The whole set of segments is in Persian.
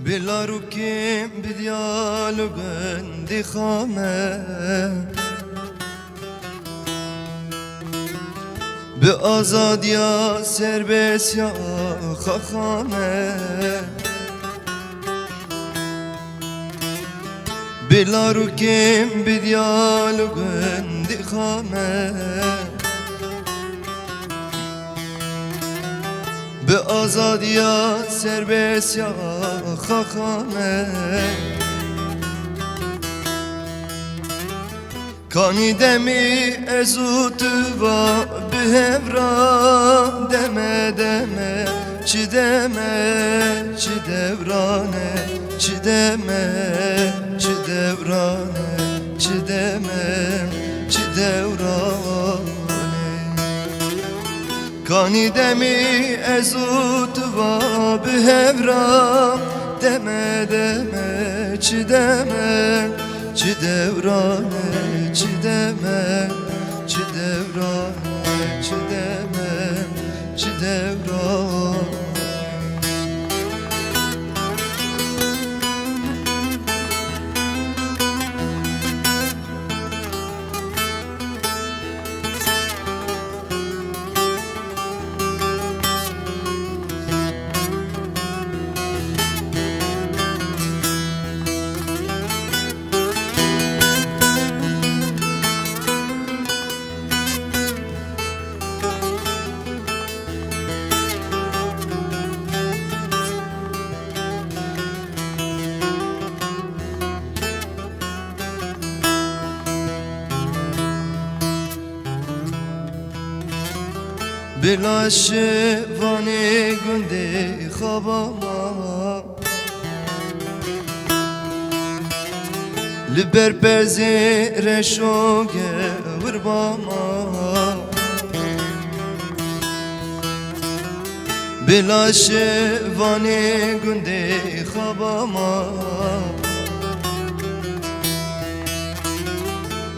بلا روكيم بديالوغن دي خامه بآزادیا serbest ya خاخامه بلا روكيم بديالوغن دي خامه بآزادیا serbest ya خاخامه کانی دمی ازوتو و به هفران دمه دمه چی دمه چی دورانه چی دمه چی دورانه چی دمه چی دورانه کانی دمی ازوتو و به هفران دمه دمه چی دمه چی دورانه چی دمه چی دورانه چی دمه چی دورانه بلا شوانی گنده خواباما لبر پزیر شوگه ورباما بلا شوانی گنده خواباما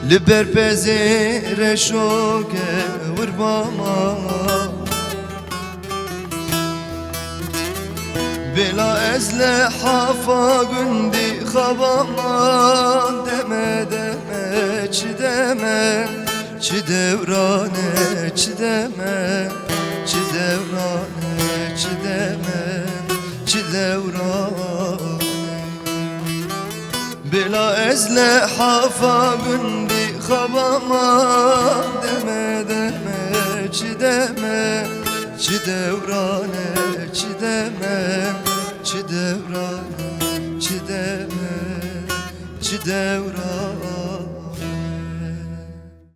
لبر پزیر شوگه ورباما بلا ازل حافا گندی خواباما دمه دمه چی دمه چی دورانه چی دمه چی دورانه چی دمه چی دورانه بلا ازل حافا گندی خواباما دمه دمه چی دمه چی دورانه چی دمه چی دورانه چی دمه چی دورانه